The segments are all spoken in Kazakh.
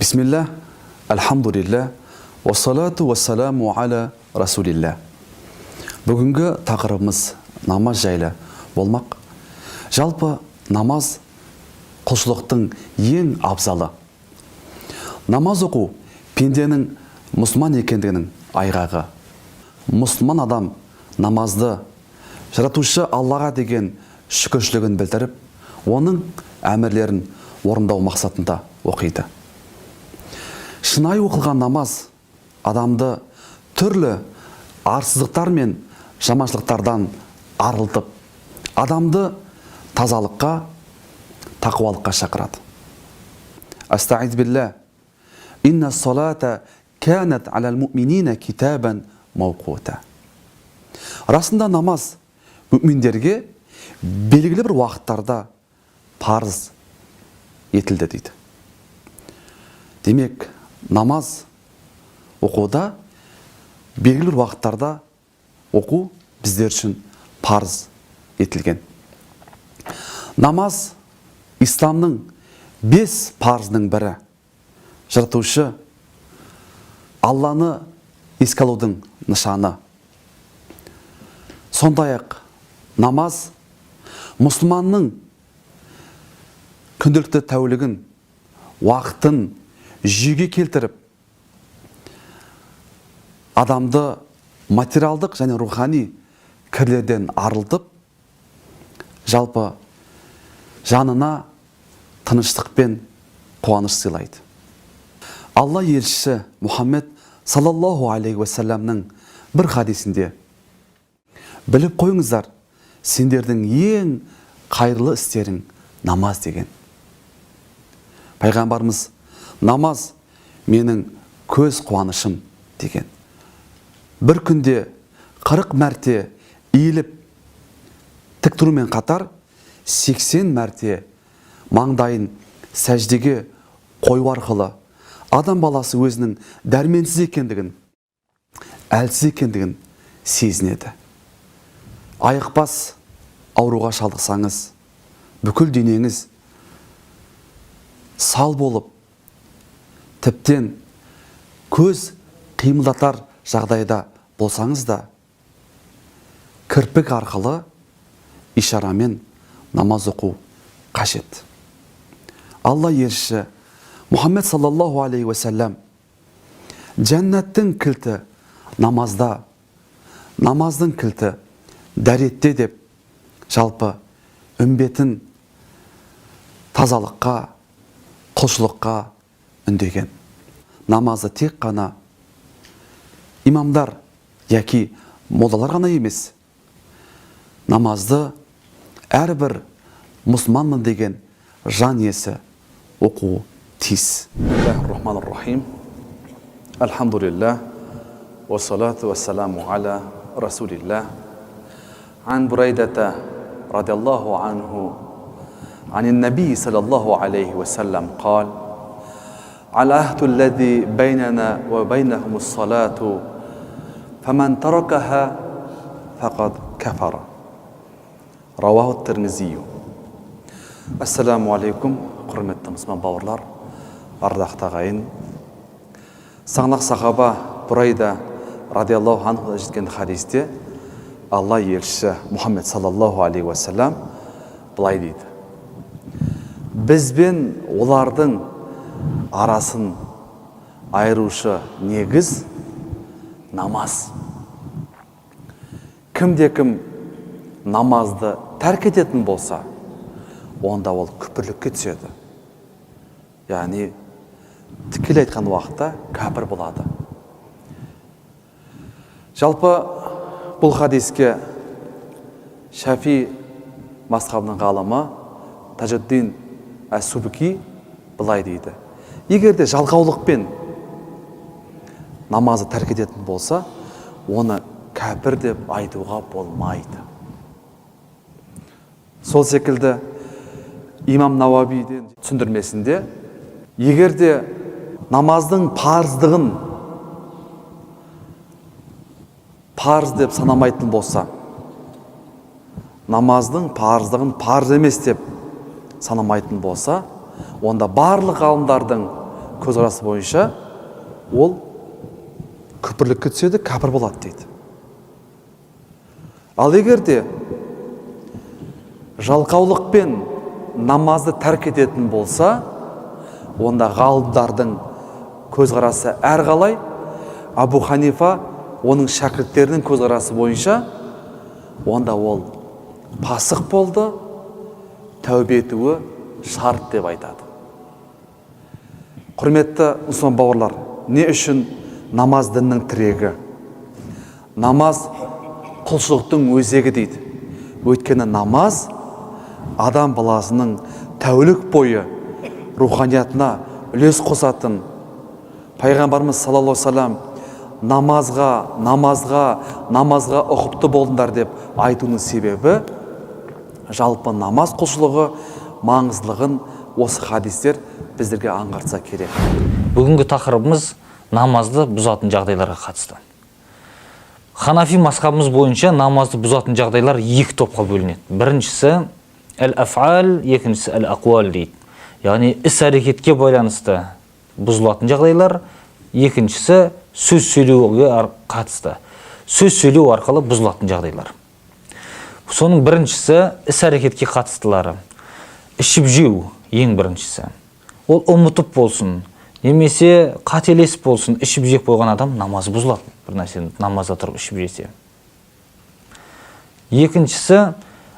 Бисмилля, альхамдулилля, уассалату уассаламу аля расулилля. Бүгінгі тақырыбымыз намаз жайлы болмақ. Жалпы намаз құлшылықтың ең абзалы. Намаз оқу пенденің мұсылман екендігінің айғағы. Мұсылман адам намазды жаратушы Аллаға деген шүкіршілігін білдіріп, оның әмірлерін орындау мақсатында оқиды. Шынайы оқылған намаз адамды түрлі арсыздықтар мен жаманшылықтардан арылтып, адамды тазалыққа, тақуалыққа шақырады. Астағиз билля, инна салата канат алал муъминина китабан мауқута. Расында намаз мүминдерге белгілі бір уақыттарда парыз етілді дейді. Демек, намаз оқуда белгілі бір уақыттарда оқу біздер үшін парыз етілген. Намаз исламның 5 парызының бірі. Жаратушы Алланы еске алудың нышаны. Сондай-ақ намаз мұсылманның күнделікті тәулігін, уақытын жүйеге келтіріп, адамды материалдық және рухани кірлерден арылтып, жалпы жанына тыныштық пен қуаныш сыйлайды. Алла елшісі Мұхаммед саллаллаху алейхи уассаламның бір хадисінде: біліп қойыңыздар, сендердің ең қайырлы істерің намаз деген. Пайғамбарымыз намаз менің көз қуанышым деген. Бір күнде 40 мәрте иіліп тік тұрумен қатар 80 мәрте маңдайын сәждеге қою арқылы адам баласы өзінің дәрменсіз екендігін, әлсіз екендігін сезінеді. Айықпас ауруға шалдықсаңыз, бүкіл денеңіз сал болып, тіптен көз қимылдатар жағдайда болсаңыз да, кірпік арқылы ишарамен намаз оқу қажет. Алла елшісі Мұхаммед саллаллаху алейхи уассалам жәннаттың кілті намазда, намаздың кілті дәретте деп жалпы үмбетін тазалыққа, құлшылыққа үндеген. Намазы тек қана имамдар яки молдалар ғана емес, намазды әрбір мұсылманмын деген жан иесі оқуы тиіс. Бисмиллахир-рахманир-рахим. Альхамдулилля, уассалату уассаламу аля расулилля. عن بريدة رضي الله عنه عن النبي صلى الله عليه وسلم قال: العهد الذي بيننا وبينهم الصلاة فمن تركها فقد كفر. رواه الترمذي. Ассаламу алейкум, құрметті мұсылман бауырлар, ардақты ағайын. Саңлақ сахаба Бурайда радиаллаху анху жеткен хадисте Алла елшісі Мұхаммед саллаллаху алейхи уассалам былай дейді: бізбен олардың арасын айырушы негіз намаз. Кімде-кім намазды тәрк ететін болса, онда ол күпірлікке түседі. Яғни тікелей айтқан уақытта кәпір болады. Жалпы бұл хадиске Шафи мазхабының ғалымы Тажуддин әс-Субки былай дейді: егерде жалқаулықпен намазы тәрк ететін болса, оны кәпір деп айтуға болмайды. Сол секілді имам Науавидің түсіндірмесінде, егерде намаздың парыздығын парыз деп санамайтын болса, намаздың парыздығын парыз емес деп санамайтын болса, онда барлық ғалымдардың көзқарасы бойынша ол күпірлікке түседі, кәпір болады дейді. Ал егер де жалқаулықпен намазды тәрк ететін болса, онда ғалымдардың көзқарасы әрқалай. Абу Ханифа оның шәкірттерінің көзқарасы бойынша онда ол пасық болды, тәубе етуі шарт деп айтады. Құрметті мұсылман бауырлар, не үшін намаз діннің тірегі? Намаз құлшылықтың өзегі дейді. Өйткені намаз адам баласының тәулік бойы руханиятына үлес қосатын. Пайғамбарымыз саллаллаху алейхи вассалам намазға ұқыпты болыңдар деп айтуының себебі, жалпы намаз құлшылығы маңыздылығын осы хадистер біздерге аңғартса керек. Бүгінгі тақырыбымыз намазды бұзатын жағдайларға қатысты. Ханафи мазхабымыз бойынша намазды бұзатын жағдайлар екі топқа бөлінеді. Біріншісі әл-аф'ал, екіншісі әл-ақуал дейді. Яғни іс-әрекетке байланысты бұзылатын жағдайлар, екіншісі сөз сөйлеуге қатысты. Сөз сөйлеу арқылы бұзылатын жағдайлар. Соның біріншісі іс-әрекетке қатыстылары. Ішіп жеу ең біріншісі. Ол ұмытып болсын, немесе қателесіп болсын, ішіп жеп қойған адам намазы бұзылады. Бір нәрсені намазда тұрып ішіп жесе. Екіншісі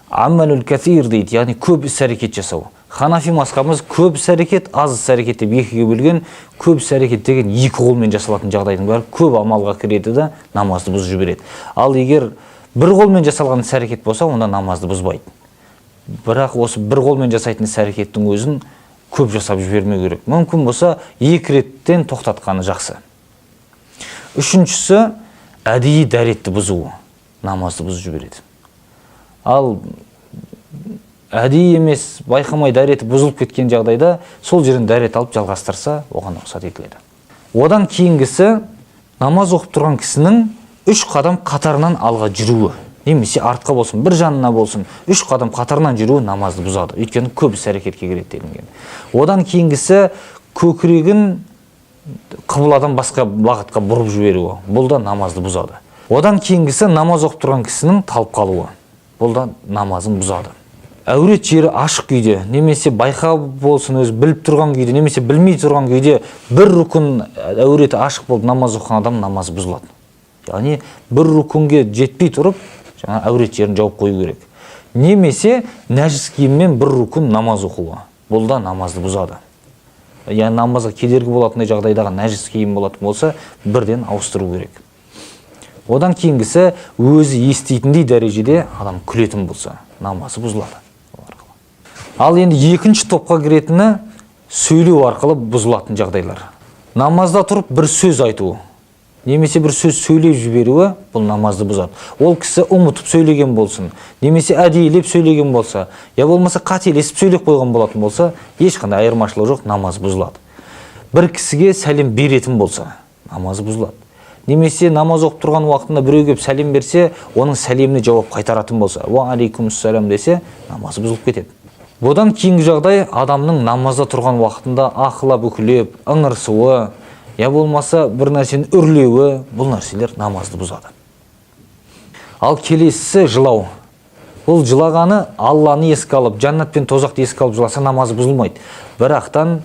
аммалул касир дейді, яғни көп іс-әрекет жасау. Ханафи мазхабымыз көп іс-әрекет, аз іс-әрекет деп екіге бөлген. Көп іс-әрекет деген екі қолмен жасалатын жағдайдың бәрі көп амалға кіреді де намазды бұзып жібереді. Ал егер бір қолмен жасалған іс-әрекет болса, онда намазды бұзбайды. Бірақ осы бір қолмен жасайтын іс-әрекеттің өзін көп жасап жібермеу керек. Мүмкін болса екі реттен тоқтатқаны жақсы. Үшіншісі әдейі дәретті бұзуы, намазды бұзып жібереді. Ал әдейі емес, байқамай дәреті бұзылып кеткен жағдайда сол жерін дәрет алып жалғастырса, оған рұқсат етіледі. Одан кейінгісі намаз оқып тұрған кісінің 3 қадам қатарынан алға жүруі, немесе артқа болсын, бір жанына болсын, 3 қадам қатарынан жүруі намазды бұзады. Өйткені көп іс-әрекетке кіреді делінген. Одан кейінгісі көкірегін қыбладан басқа бағытқа бұрып жіберуі, бұл да намазды бұзады. Одан кейінгісі намаз оқып тұрған кісінің талып қалуы, бұл да намазын бұзады. Әурет жері ашық күйде, немесе байқа болсын өзі біліп тұрған күйде, немесе білмей тұрған күйде бір рүкін әуреті ашық болып намаз оқыған адам намазы бұзылады. Яғни бір рүкінге жетпей тұрып, жаңа әурет жерін жауып қою керек. Немесе нәжіс киіммен бір рүкін намаз оқуы, бұл да намазды бұзады. Яғни намазға кедергі болатындай жағдайдағы нәжіс киім болатын болса, бірден ауыстыру керек. Одан кейінгісі өзі естейтіндей дәрежеде адам күлетін болса, намазы бұзылады. Ал енді екінші топқа кіретіні сөйлеу арқылы бұзылатын жағдайлар. Намазда тұрып бір сөз айтуы, немесе бір сөз сөйлеп жіберуі, бұл намазды бұзады. Ол кісі ұмытып сөйлеген болсын, немесе әдейілеп сөйлеген болса, я болмаса қателесіп сөйлеп қойған болатын болса, ешқандай айырмашылығы жоқ, намаз бұзылады. Бір кісіге сәлем беретін болса, намазы бұзылады. Немесе намаз оқып тұрған уақытында біреу келіп сәлем берсе, оның сәлеміне жауап қайтаратын болса, ва алейкумуссалам десе, намазы бұзылып кетеді. Бұдан кейінгі жағдай адамның намазда тұрған уақытында ақылап үкілеп, ыңырсуы, я болмаса бір нәрсені үрлеуі, бұл нәрселер намазды бұзады. Ал келесісі жылау. Бұл жылағаны Алланы еске алып, жаннат пен тозақты еске алып жыласа намазы бұзылмайды. Бірақтан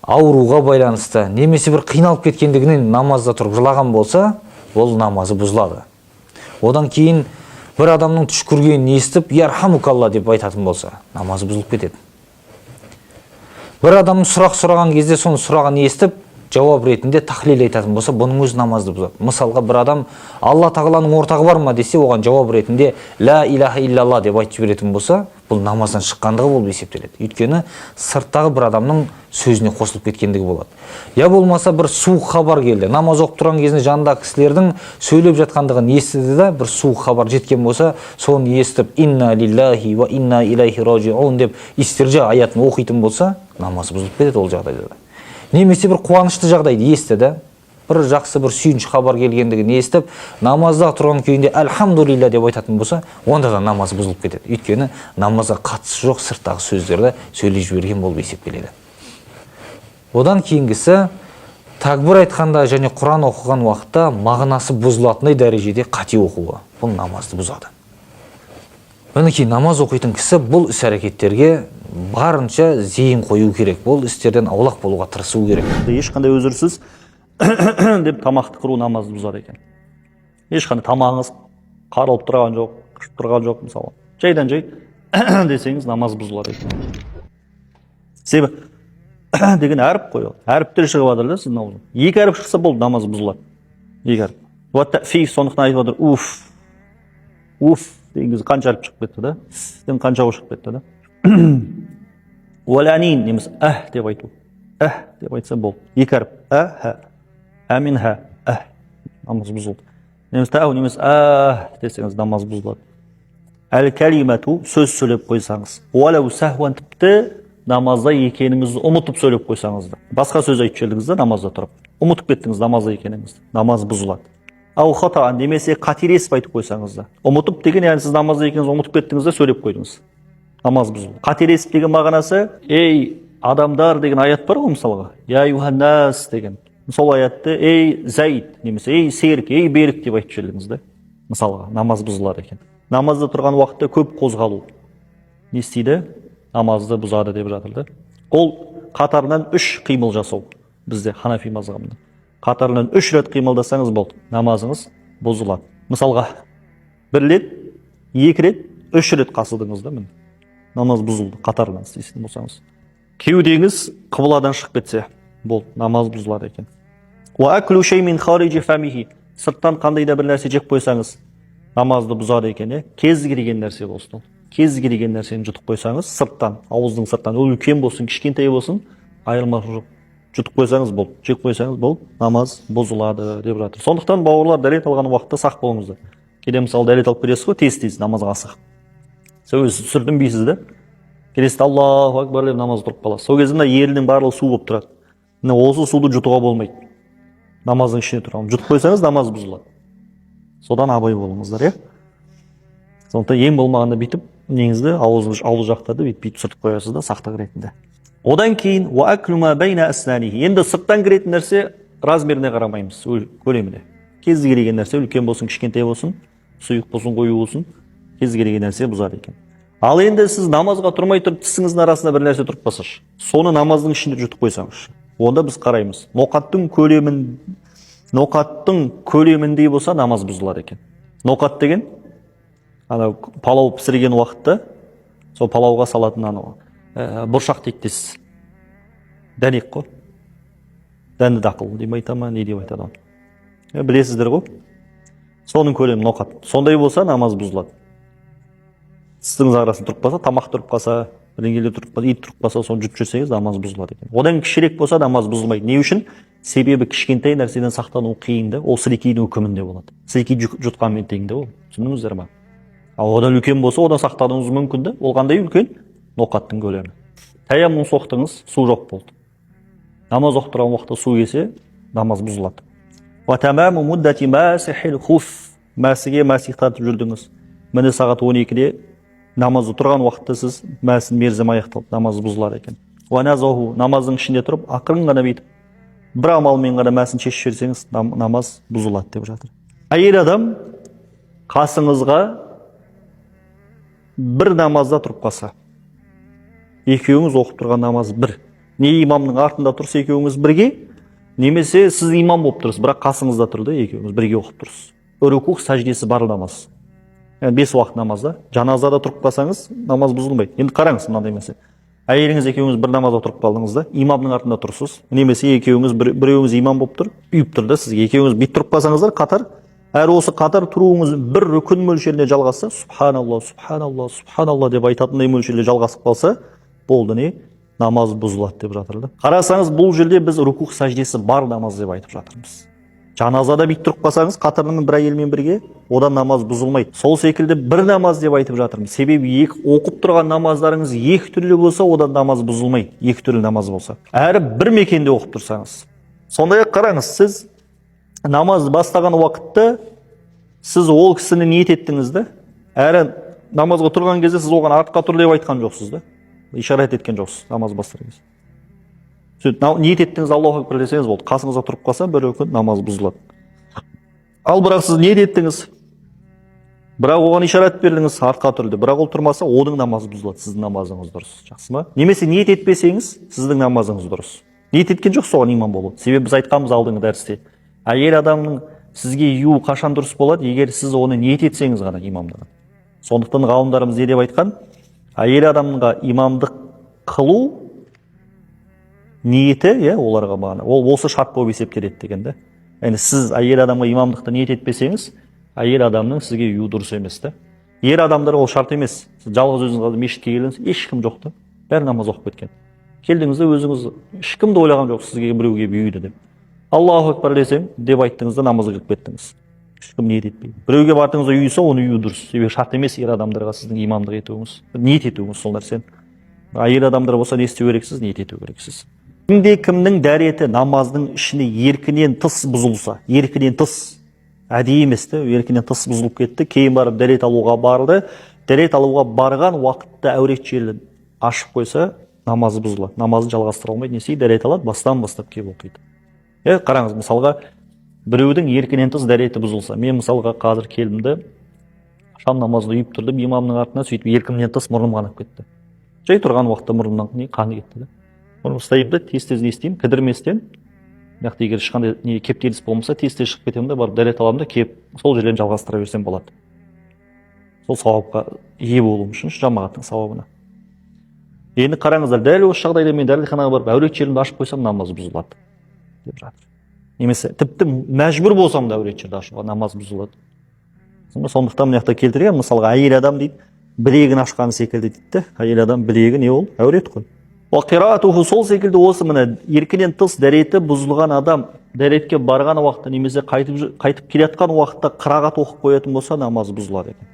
ауруға байланысты, немесе бір қиналып кеткендігінен намазда тұрып жылаған болса, ол намазы бұзылады. Одан кейін бір адамның түш көргенін естіп, ярхамукалла деп айтатын болса, намазы бұзылып кетеді. Бір адамның сұрақ сұраған кезде соны сұрағын естіп, жауап ретінде тахлил айтатын болса, бұның өзі намазды бұзады. Мысалға бір адам Алла тағаланың ортағы бар ма десе, оған жауап ретінде ла илаха иллалла деп айтып жіберетін болса, бұл намаздан шыққандығы болып есептеледі. Өйткені сырттағы бір адамның сөзіне қосылып кеткендігі болады. Я болмаса бір суық хабар келді. Намаз оқып тұрған кезінде жанындағы кісілердің сөйлеп жатқандығын естіді де, бір суық хабар жеткен болса, соны естіп инна лиллахи ва инна илайхи раджиун деп истиржа аятын оқитын болса, намаз бұзылып кетеді ол жағдайда. Немесе бір қуанышты жағдайды естіді, бір жақсы бір сүйінші хабар келгендігін естіп, намазда тұрған күйінде альхамдулилля деп айтатын болса, онда да намаз бұзылып кетеді. Өйткені намазға қатысы жоқ сырттағы сөздерді сөйлей жіберген болып есептеледі. Одан кейінгісі такбир айтқанда және Құран оқыған уақытта мағынасы бұзылатындай дәрежеде қате оқуы. Бұл намазды бұзады. Мінекей намаз оқитын кісі бұл іс-әрекеттерге барынша зейін қою керек. Бұл істерден аулақ болуға тырысу керек. Ешқандай өзірсіз деп тамақты қыру намазды бұзады екен. Ешқандай тамағыңыз қарылып тұрған жоқ, қышып тұрған жоқ мысалы. Жайдан жай десеңіз намаз бұзылады екен. Себебі деген әріп қой. Әріптер шығып жатыр да сіздің аузыңыздан. Екі әріп шықса болды, намаз бұзылады. Екі әріп. Уат-тәфи, сондықтан айтып жатыр, уф деген кезде қанша әріп шығып кетті да? Қанша шығып кетті да? Уаланин немесе деп айту. Деп айтса болды. Екі әріп. Әмин намаз бұзылды. Немесе тәу немесе десеңіз намаз бұзылады. Әл-кәлимату сөз сөйлеп қойсаңыз. Уалау сәхуан тіпті намазда екеніңізді ұмытып сөйлеп қойсаңыз да. Басқа сөз айтып жүрдіңіз да намазда тұрып. Ұмытып кеттіңіз намазда екеніңізді. Намаз бұзылады. Ау хатаан немесе қателесіп айтып қойсаңыз да. Ұмытып деген яғни сіз намазда екеніңізді ұмытып кеттіңіз да сөйлеп қойдыңыз. Намаз бұзылды. Қателесіп деген мағынасы ей адамдар деген аят бар ғой мысалға. Я юханнас деген. Сол аятты ей Заид немесе ей Серік, ей Берік деп айтып жүрдіңіз да. Мысалға намаз бұзылады екен. Намазда тұрған уақытта көп қозғалу не істейді? Намазды бұзады деп жатыр да. Ол қатарынан 3 қимыл жасау бізде Ханафи мазхабында. Қатарынан 3 рет қимылдасаңыз болды, намазыңыз бұзылады. Мысалға 1 рет, 2 рет, 3 рет қасыдыңыз да, намаз бұзылды қатарынан істейтін болсаңыз. Кеудеңіз қыбладан шығып кетсе, болды, намаз бұзылады екен. Ва аклу шей мин харижи фамихи. Сырттан қандай да бір нәрсе жеп қойсаңыз, намазды бұзады екен, кез келген нәрсе болсын. Кез келген нәрсені жұтып қойсаңыз, сырттан, ауыздың сырттан, ол үлкен болсын, кішкентай болсын, айырмашылық жоқ. Жұтып қойсаңыз болды, жеп қойсаңыз болды, намаз бұзылады деп жатыр. Сондықтан бауырлар дәрет алған уақытта сақ болыңыздар. Кейде мысалы дәрет алып келесіз ғой, тез намазға асық. Сіз сүртінбейсіз да. Келесіз Аллаху акбар деп намаз тұрып қаласыз. Сол кезде ерінің барлығы су болып тұрады. Осы суды жұтуға болмайды. Намаздың ішіне тұрған. Жұтып қойсаңыз намаз бұзылады. Содан абай болыңыздар, иә. Сондықтан ең болмағанда бүйтіп неңізді аузы жақтарды бүйтіп сүртіп қоясыз да сақтық ретінде. Одан кейін енді сырттан кіретін нәрсе размеріне қарамаймыз, көлеміне. Кез келген нәрсе үлкен болсын, кішкентай болсын, сұйық болсын, қою болсын, кез келген нәрсе бұзады екен. Ал енді сіз намазға тұрмай тұрып тісіңіздің арасында бір нәрсе тұрып қалсашы, соны намаздың ішінде жұтып қойсаңыз, онда біз қараймыз. Ноқаттың көлеміндей болса намаз бұзылады екен. Ноқат деген палау пісірген уақытта сол палауға салатын бұршақ дейді дейсіз. Дәнек қой. Дәнді дақыл деп айта ма, не деп айтады? Білесіздер ғой. Соның көлемі ноқат. Сондай болса намаз бұзылады. Сіздің арасында тұрып қалса, тамақ тұрып қалса, бірдеңелер тұрып қалса, ит тұрып қалса, соны жұтып жүрсеңіз намаз бұзылады екен. Одан кішірек болса намаз бұзылмайды. Не үшін? Себебі кішкентай нәрседен сақтану қиынды, ол сілекейдің үкімінде болады. Сілекей жұтқанмен теңде ол. Түсіндіңіздер ме? Ал одан үлкен болса, одан сақтануыңыз мүмкін де. Ол қандай үлкен? Ноқаттың көлемі. Таяммум соқтыңыз, су жоқ болды. Намаз оқып тұрған уақытта су келсе, намаз бұзылады. Ва тамаму муддати масихил хуф. Мәсіге мәсихтатып жүрдіңіз. Міне сағат 12-де намазды тұрған уақытта сіз мәсін мерзім аяқталды, намаз бұзылады екен. Ва назаху, намаздың ішінде тұрып, ақырын ғана бүйтіп бір амалмен ғана мәсін шешіп жіберсеңіз, намаз бұзылады деп жатыр. Әйел адам қасыңызға бір намазда тұрып қалса, екеуіңіз оқып тұрған намаз бір. Не имамның артында тұрса екеуіңіз бірге, немесе сіз имам болып тұрсыз, бірақ қасыңызда тұрды, екеуіңіз бірге оқып тұрсыз. Рүку сәждесі бар намаз. 5 уақыт намазда, жаназада тұрып қалсаңыз, намаз бұзылмайды. Енді қараңыз мынандай мәселе. Әйеліңіз екеуіңіз бір намазда тұрып қалдыңыз да, имамның артында тұрсыз, немесе екеуіңіз біреуіңіз имам болып тұр, үйіп тұрды, сіз екеуіңіз бүйтіп тұрып қалсаңыздар, қатар, әрі осы қатар тұруыңыз бір рүкін мөлшеріне жалғасса, субханалла деп айтатындай мөлшерде жалғасып қалса, болды не? Намаз бұзылады деп жатыр. Қарасаңыз, бұл жерде біз рүку сәждесі бар намаз деп айтып жатырмыз. Жаназада бүйтіп тұрып қалсаңыз, қатарынан бір әйелмен бірге, одан намаз бұзылмайды. Сол секілді бір намаз деп айтып жатырмыз. Себебі оқып тұрған намаздарыңыз екі түрлі болса, одан намаз бұзылмайды. Екі түрлі намаз болса. Әрі бір мекенде оқып тұрсаңыз. Сондай-ақ қараңыз, сіз намаз бастаған уақытта сіз ол кісіні ниет еттіңіз да, әрі намазға тұрған кезде сіз оған артқа тұр деп айтқан жоқсыз да, ишарат еткен жоқсыз намаз бастар кезде. сөйтіп ниет еттіңіз Аллаху акбар десеңіз болды, қасыңызға тұрып қалса бір рөкат намаз бұзылады. Ал бірақ сіз ниет еттіңіз, бірақ оған ишарат бердіңіз артқа тұрды, бірақ ол тұрмаса оның намазы бұзылады, сіздің намазыңыз дұрыс, жақсы ма? Немесе ниет етпесеңіз сіздің намазыңыз дұрыс. Ниет еткен жоқ, соған имам болады. Себебі біз айтқанбыз алдыңғы дәрісте, әйел адамның сізге юу қашан дұрыс болады, егер сіз оны ниет етсеңіз ғана имамдығын. Сондықтан ғалымдарымыз не деп айтқан, әйел адамға имамдық қылу ниеті, оларға бағана, ол осы шарт болып есептеледі деген да. Яғни сіз әйел адамға имамдықты ниет етпесеңіз, әйел адамның сізге юу дұрыс емес та. Ер адамдар ол шарт емес. Сіз жалғыз өзіңіз қалып мешітке келдіңіз, ешкім жоқ та, бәрі намаз оқып кеткен. Келдіңіз де өзіңіз ешкімді ойлаған жоқ сізге біреуге үйді деп. Аллаху акбар десең деп айттыңыз да намазға кіріп кеттіңіз. Ешкім ниет етпейді. Біреуге бардыңыз да үйісі, оны үйі дұрыс. Себебі шарт емес ер адамдарға сіздің имамдық етуіңіз, ниет етуіңіз сол нәрсені. Әйел адамдар болса не істеу керексіз, ниет ету керексіз. Кімде кімнің дәреті намаздың ішіне еркінен тыс бұзылса, еркінен тыс, әдейі емес те, еркінен тыс бұзылып кетті, кейін барып дәрет алуға барды, дәрет алуға барған уақытта әурет жерін ашып қойса, намазы бұзылады. Намазын жалғастыра алмайды, не істейді? Дәрет алады, бастан бастап келіп оқиды. Қараңыз, мысалға біреудің еркінен тыс дәреті бұзылса, мен мысалға қазір келдімді, шам намазды үйіп тұрдым, имамның артынан сөйтіп еркімнен тыс мұрным қанып кетті. Жай тұрған уақытта мұрнымнан қаны кетті. Оны ұстаймын да тез-тез не істеймін, кідірместен, яғни егер ешқандай кептеліс болмаса, тез-тез шығып кетемін да, барып дәрет аламын да, келіп сол жерлерін жалғастыра берсем болады. Сол сауапқа ие болуым үшін, жамағаттың сауабына. Енді қараңыздар, дәл осы жағдайда мен дәретханаға барып әурет жерімді ашып қойсам, намаз бұзылады деп жатыр. Немесе тіпті мәжбүр болсам да әурет жерді ашуға, намаз бұзылады. Сондықтан мына жақта келтірген, мысалға әйел адам дейді, білегін ашқан секілді дейді. Әйел адам білегі не ол? Әурет қой. Уақиратуху, сол секілді осы мына еркінен тыс дәреті бұзылған адам дәретке барған уақытта немесе қайтып келе жатқан уақытта қырағат оқып қоятын болса, намазы бұзылады екен.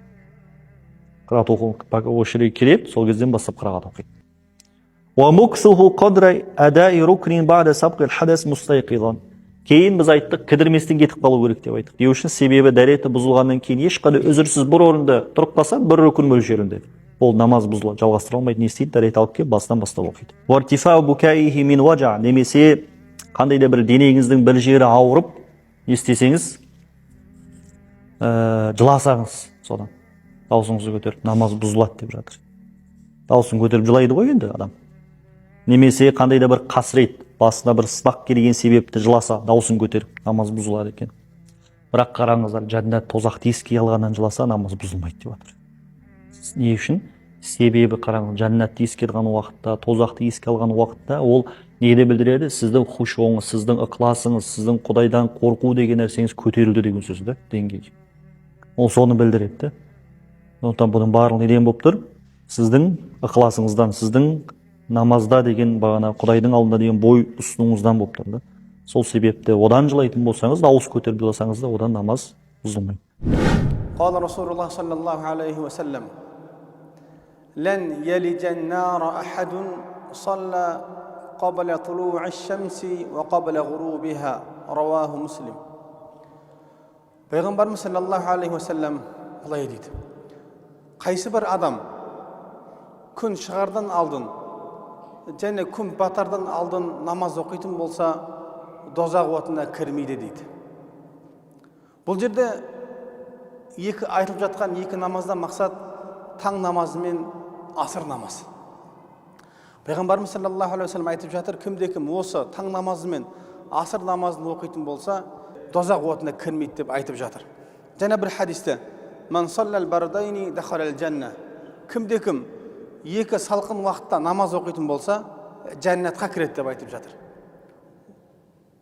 Қырағат оқып осы жерге келеді, сол кезден бастап қырағат оқиды. وَمُكْثُهُ قَدْرَ أَدَاءِ رُكْنٍ بَعْدَ سَبْقِ الْحَدَثِ مُسْتَيْقِظًا. Кейін біз айттық, кідірместен кетіп қалу керек деп айттық. Деу үшін себебі дәреті бұзылғаннан кейін ешқандай үзірсіз бір орында тұрып қалса, бір рүкін мөлшерінде ол намаз бұзылады, жалғастыра алмайды, не істейді? Дәрет алып келіп басынан бастап оқиды. وَارْتِفَاءُ بُكَائِهِ مِنْ وَجَعٍ. Немесе қандай да бір денеңіздің бір жері ауырып, не істесеңіз, жыласаңыз, содан даусыңызды көтеріп, намаз бұзылады деп жатыр. Даусын көтеріп жылайды ғой енді адам. Немесе қандай да бір қасірет, басына бір сынақ келген себепті жыласа, даусын көтеріп, намаз бұзылады екен. Бірақ қараңыздар, жәннат тозақты еске алғаннан жыласа, намаз бұзылмайды деп жатыр. Не үшін? Себебі қараңыз, жәннатты еске алған уақытта, тозақты еске алған уақытта, ол неде білдіреді? Сіздің хушуыңыз, сіздің ықыласыңыз, сіздің Құдайдан қорқу деген нәрсеңіз көтерілді деген сөз да, деңгей. Ол соны білдіреді. Сондықтан бұның барлығы неден болып тұр? Сіздің ықыласыңыздан, сіздің намазда деген бағана Құдайдың алдында деген бой ұсынуыңыздан болып тұр. Сол себепті одан жылайтын болсаңыз, дауыс көтеріп жыласаңыз да, одан намаз бұзылмайды. قال رسول الله صلى الله عليه وسلم لن يلج النار أحد صلى قبل طلوع الشمس وقبل غروبها رواه مسلم. Peygamberimiz sallallahu aleyhi ve sellem былай дейді. Қайсы бір адам күн шығардан алдын және күн батардан алдын намаз оқитын болса, дозақ отына кірмейді дейді. Бұл жерде айтылып жатқан екі намаздан мақсат таң намазы мен асыр намазы. Пейғамбарымыз саллаллаху алейхи ва саллям айтып жатыр, кімде-кім осы таң намазы мен асыр намазын оқитын болса, дозақ отына кірмейді деп айтып жатыр. Және бір хадисте «Ман саллал бардайни дахалал джанна». Кімде-кім екі салқын уақытта намаз оқитын болса, жәннатқа кіреді деп айтып жатыр.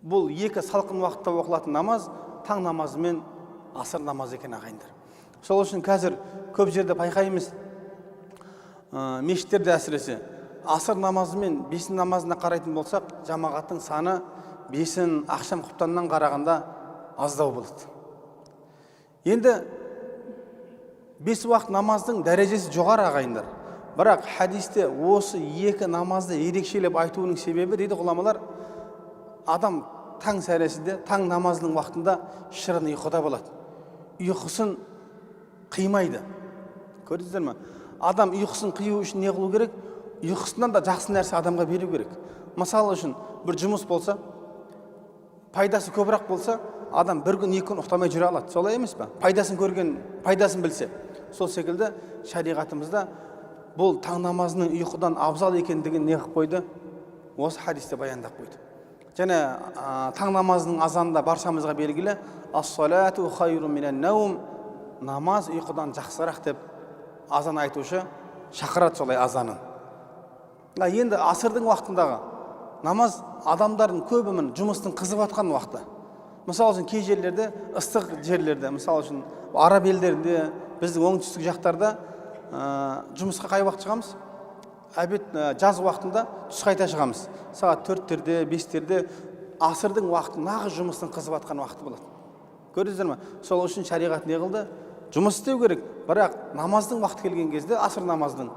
Бұл екі салқын уақытта оқылатын намаз таң намазы мен асыр намазы екен ағайындар. Сол үшін қазір көп жерде байқаймыз, мешіттерде әсіресе асыр намазы мен бесін намазына қарайтын болсақ, жамағаттың саны бесін ақшам құптаннан қарағанда аздау болады. Енді бес уақыт намаздың дәрежесі жоғары ағайындар. Бірақ хадисте осы екі намазды ерекшелеп айтуының себебі дейді ғұламалар, адам таң сәресінде, таң намазының уақытында шырын ұйқыда болады. Ұйқысын қимайды. Көрдіңіздер ме? Адам ұйқысын қию үшін не қылу керек? Ұйқысынан да жақсы нәрсе адамға беру керек. Мысалы үшін бір жұмыс болса, пайдасы көбірек болса, адам бір күн, екі күн ұйықтамай жүре алады. Солай емес пе? Пайдасын көрген, пайдасын білсе. Сол секілді шариғатымызда бұл таң намазының ұйқыдан абзал екендігін не қылып қойды? Осы хадисте баяндап қойды. Және таң намазының азанында баршамызға белгілі, ас-салату хайрун минан наум, намаз ұйқыдан жақсырақ деп азан айтушы шақырады солай азанын. Енді асырдың уақытындағы намаз адамдардың көбінің жұмыстың қызып атқан уақыты. Мысалы үшін кей жерлерде, ыстық жерлерде, мысалы үшін араб елдерінде, біздің оңтүстік жақтарда жұмысқа қай уақыт шығамыз? Әбет жаз уақытында түс қайта шығамыз. Сағат 4-терде, 5-терде асырдың уақыты нағыз жұмыстың қызып атқан уақыты болады. Көрдіңіздер ме? Сол үшін шариғат не қылды? Жұмыс істеу керек, бірақ намаздың уақыты келген кезде асыр намазын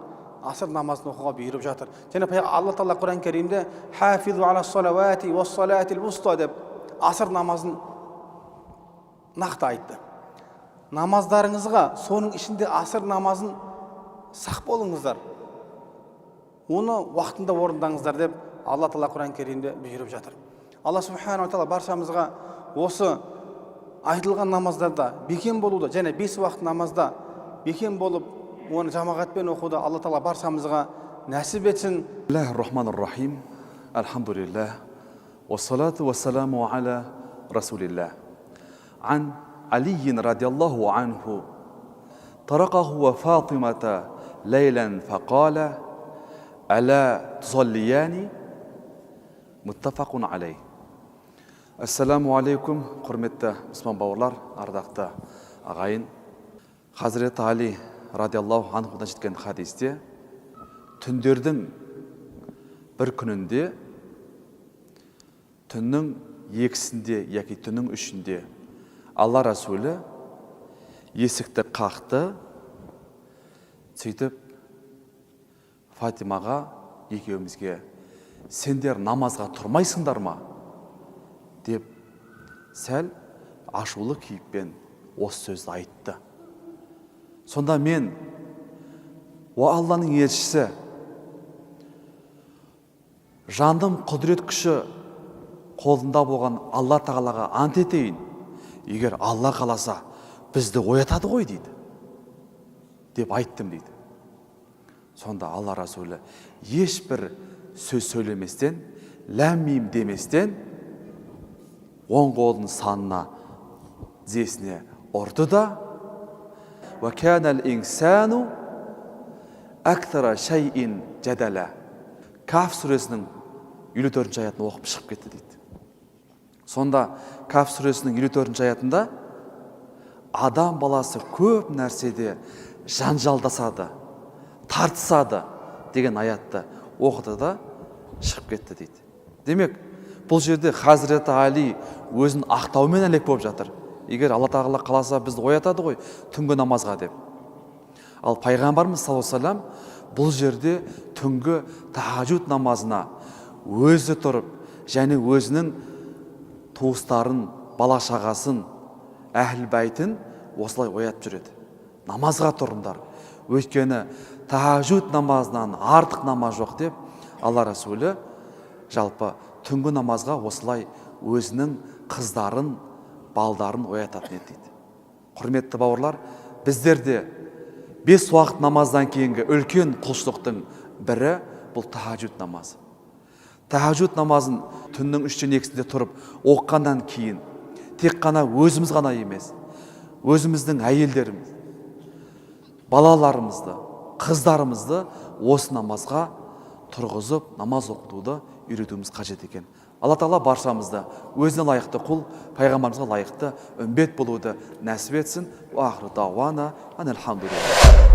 оқуға бұйырып жатыр. Және Алла Тағала Құран Кәрімде хафизу ала салавати уас салатил вуста деп асыр намазын нақты айтты. Намаздарыңызға, соның ішінде асыр намазын сақ болыңыздар. Оны уақытында орындаңыздар деп Алла Тағала Құран Кәрімде бұйырып жатыр. Алла Субхану Тағала баршамызға осы айтылған намаздарда бекем болуды, және 5 уақыт намазда бекем болып, оны жамағатпен оқуды Алла Тағала баршамызға нәсіп етсін. Бисмиллахир-рахманир-рахим. Алхамдулиллах. Уассалату вассаламу аля расулиллах. Ан Алийин радиаллаху анху таракаху ва Фатимата лейлан фақала аля тусаллияни муттафақун алей. Ассаламу алейкум, құрметті мұсылман бауырлар, ардақты ағайын. Хазіреті Али радиаллаху анхудан жеткен хадисте, түндердің бір күнінде, түннің екісінде, яки түннің үшінде Алла Расулі есікті қақты, сөйтіп Фатимаға екеумізге сендер намазға тұрмайсыңдар ма? Деп сәл ашулы кейіппен осы сөзді айтты. Сонда мен, о Алланың елшісі, жандым құдірет күші қолында болған Алла Тағалаға ант етейін, егер Алла қаласа бізді оятады ғой дейді, деп айттым дейді. Сонда Алла Расулі ешбір сөз сөйлеместен, ләм-мим деместен, оң қолының санына, тізесіне ұрды да, «Ва кәнәл инсану әктара шайин жадала». Каф сүресінің 54-ші аятын оқып шығып кетті дейді. Сонда Каф сүресінің 54-ші аятында адам баласы көп нәрседе жанжалдасады, тартысады деген аятты оқыды да шығып кетті дейді. Демек, бұл жерде Хазіреті Али өзін ақтаумен әлек болып жатыр. Егер Алла Тағала қаласа бізді оятады ғой түнгі намазға деп. Ал пайғамбарымыз саллаллаху алейхи ва саллям бұл жерде түнгі тахаджуд намазына өзі тұрып, және өзінің туыстарын, бала шағасын, әхіл бәйтін осылай оятып жүреді. Намазға тұрыңдар. Өйткені тахаджуд намазынан артық намаз жоқ деп Алла Расулі жалпы түнгі намазға осылай өзінің қыздарын, балдарын оятатын еді дейді. Құрметті бауырлар, біздерде 5 уақыт намаздан кейінгі үлкен құлшылықтың бірі бұл тахаджуд намазы. Тахаджуд намазын түннің 3-2-сінде тұрып оққаннан кейін тек қана өзіміз ғана емес, өзіміздің әйелдеріміз, балаларымызды, қыздарымызды осы намазға тұрғызып, намаз оқытуды үйретуіміз қажет екен. Алла Тағала баршамызды өзіне лайықты құл, пайғамбарымызға лайықты үмбет болуды нәсіп етсін. Ва ахру дауана анил хамдулилlah.